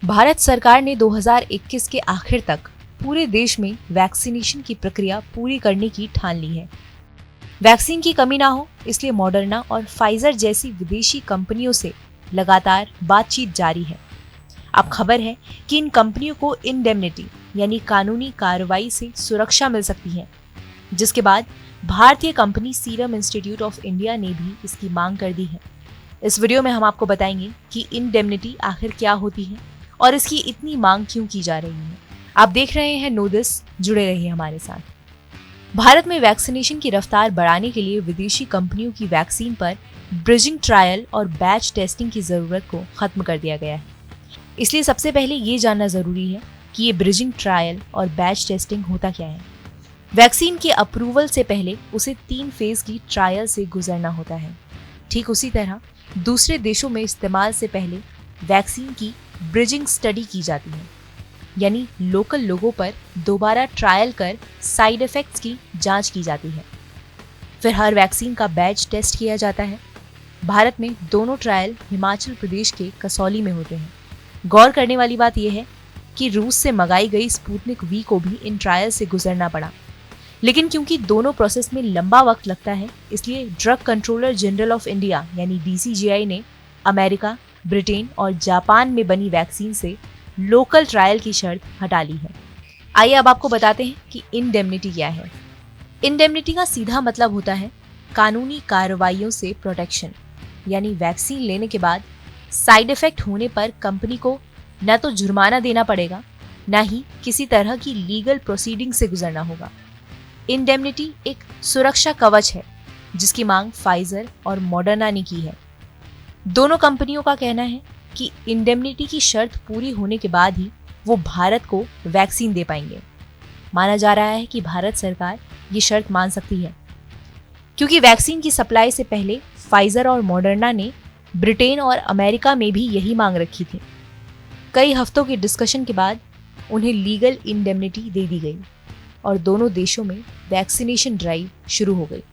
भारत सरकार ने 2021 के आखिर तक पूरे देश में वैक्सीनेशन की प्रक्रिया पूरी करने की ठान ली है। वैक्सीन की कमी ना हो इसलिए मॉडर्ना और फाइजर जैसी विदेशी कंपनियों से लगातार बातचीत जारी है। अब खबर है कि इन कंपनियों को इंडेमनिटी यानी कानूनी कार्रवाई से सुरक्षा मिल सकती है, जिसके बाद भारतीय company serum institute of India ने भी इसकी मांग कर दी है। इस वीडियो में हम आपको बताएंगे कि इंडेमनिटी आखिर क्या होती है और इसकी इतनी मांग क्यों की जा रही है। आप देख रहे हैं नो दिस, जुड़े रहिए हमारे साथ। भारत में वैक्सीनेशन की रफ्तार बढ़ाने के लिए विदेशी कंपनियों की वैक्सीन पर ब्रिजिंग ट्रायल और बैच टेस्टिंग की जरूरत को खत्म कर दिया गया है। इसलिए सबसे पहले ये जानना जरूरी है कि ये ब्रिजिंग ट्रायल और बैच टेस्टिंग होता क्या है। वैक्सीन के अप्रूवल से पहले उसे 3 फेज की ट्रायल से गुजरना होता है। ठीक उसी तरह दूसरे देशों में इस्तेमाल से पहले वैक्सीन की ब्रिजिंग स्टडी की जाती है, यानी लोकल लोगों पर दोबारा ट्रायल कर साइड इफेक्ट्स की जांच की जाती है। फिर हर वैक्सीन का बैच टेस्ट किया जाता है। भारत में दोनों ट्रायल हिमाचल प्रदेश के कसौली में होते हैं। गौर करने वाली बात यह है कि रूस से मंगाई गई स्पुतनिक वी को भी इन ट्रायल से गुजरना पड़ा, लेकिन क्योंकि दोनों प्रोसेस में लंबा वक्त लगता है, इसलिए drug controller general of India यानी DCGI ने अमेरिका, ब्रिटेन और जापान में बनी वैक्सीन से लोकल ट्रायल की शर्त हटा ली है। आइए अब आपको बताते हैं कि इंडेमनिटी क्या है। इंडेमनिटी का सीधा मतलब होता है कानूनी कार्रवाइयों से प्रोटेक्शन, यानी वैक्सीन लेने के बाद साइड इफेक्ट होने पर कंपनी को न तो जुर्माना देना पड़ेगा, न ही किसी तरह की लीगल प्रोसीडिंग से गुजरना होगा। इंडेमनिटी एक सुरक्षा कवच है जिसकी मांग फाइजर और मॉडर्ना ने की है। दोनों कंपनियों का कहना है कि इंडेमनिटी की शर्त पूरी होने के बाद ही वो भारत को वैक्सीन दे पाएंगे। माना जा रहा है कि भारत सरकार ये शर्त मान सकती है, क्योंकि वैक्सीन की सप्लाई से पहले फाइजर और मॉडर्ना ने ब्रिटेन और अमेरिका में भी यही मांग रखी थी। कई हफ्तों के डिस्कशन के बाद उन्हें लीगल इंडेमनिटी दे दी गई और दोनों देशों में वैक्सीनेशन ड्राइव शुरू हो गई।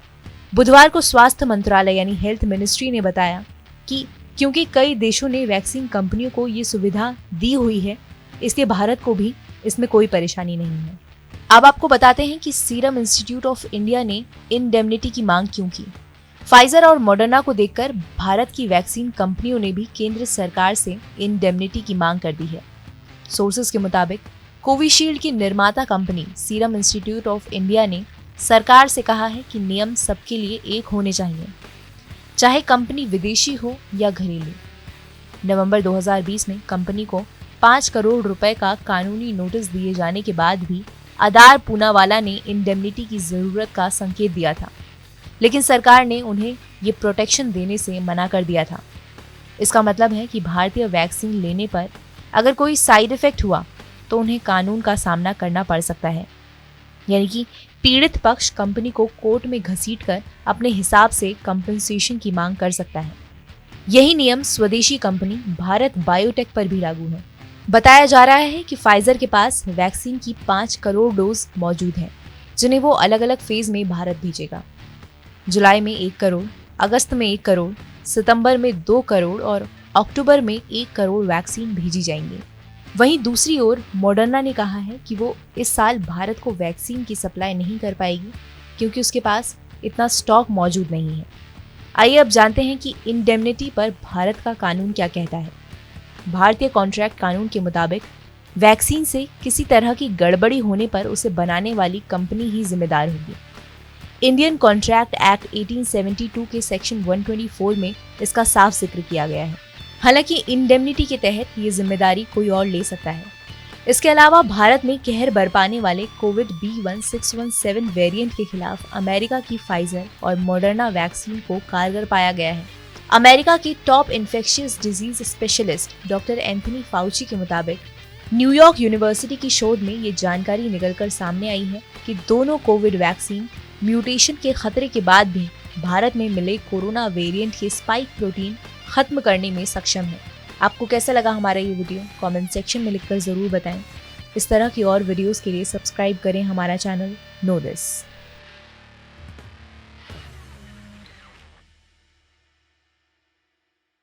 बुधवार को स्वास्थ्य मंत्रालय यानी हेल्थ मिनिस्ट्री ने बताया कि क्योंकि कई देशों ने वैक्सीन कंपनियों को ये सुविधा दी हुई है, इसलिए भारत को भी इसमें कोई परेशानी नहीं है। अब आपको बताते हैं कि सीरम इंस्टीट्यूट ऑफ इंडिया ने इंडेमनिटी की मांग क्यों की। फाइजर और मॉडर्ना को देखकर भारत की वैक्सीन कंपनियों ने भी केंद्र सरकार से इंडेमनिटी की मांग कर दी है। सोर्सेज के मुताबिक कोविशील्ड की निर्माता company serum institute of India ने सरकार से कहा है कि नियम सबके लिए एक होने चाहिए, चाहे कंपनी विदेशी हो या घरेलू। नवंबर 2020 में कंपनी को 5 करोड़ रुपए का कानूनी नोटिस दिए जाने के बाद भी आधार पूनावाला ने इंडेमनिटी की जरूरत का संकेत दिया था, लेकिन सरकार ने उन्हें ये प्रोटेक्शन देने से मना कर दिया था। इसका मतलब है कि भारतीय वैक्सीन लेने पर अगर कोई साइड इफेक्ट हुआ तो उन्हें कानून का सामना करना पड़ सकता है, यानी कि पीड़ित पक्ष कंपनी को कोर्ट में घसीटकर अपने हिसाब से कंपनसेशन की मांग कर सकता है। यही नियम स्वदेशी कंपनी भारत बायोटेक पर भी लागू है। बताया जा रहा है कि फाइजर के पास वैक्सीन की 5 करोड़ डोज मौजूद हैं, जिन्हें वो अलग अलग फेज में भारत भेजेगा। जुलाई में 1 करोड़, अगस्त में 1 करोड़, सितंबर में 2 करोड़ और अक्टूबर में 1 करोड़ वैक्सीन भेजी जाएंगी। वहीं दूसरी ओर मॉडर्ना ने कहा है कि वो इस साल भारत को वैक्सीन की सप्लाई नहीं कर पाएगी, क्योंकि उसके पास इतना स्टॉक मौजूद नहीं है। आइए अब जानते हैं कि इंडेमनिटी पर भारत का कानून क्या कहता है। भारतीय कॉन्ट्रैक्ट कानून के मुताबिक वैक्सीन से किसी तरह की गड़बड़ी होने पर उसे बनाने वाली कंपनी ही जिम्मेदार होगी। इंडियन कॉन्ट्रैक्ट एक्ट 1872 के सेक्शन 124 में इसका साफ जिक्र किया गया है। हालांकि इंडेमनिटी के तहत ये जिम्मेदारी कोई और ले सकता है। इसके अलावा भारत में कहर बरपाने वाले कोविड B1617 वेरिएंट के खिलाफ अमेरिका की फाइजर और मॉडर्ना वैक्सीन को कारगर पाया गया है। अमेरिका के top infectious disease specialist doctor Anthony Fauci के मुताबिक न्यूयॉर्क यूनिवर्सिटी की शोध में ये जानकारी निकलकर सामने आई है कि दोनों कोविड वैक्सीन म्यूटेशन के खतरे के बाद भी भारत में मिले कोरोना वेरिएंट के स्पाइक प्रोटीन खत्म करने में सक्षम है। आपको कैसा लगा हमारा ये वीडियो कमेंट सेक्शन में लिखकर जरूर बताएं। इस तरह की और वीडियोस के लिए सब्सक्राइब करें हमारा चैनल नो दिस।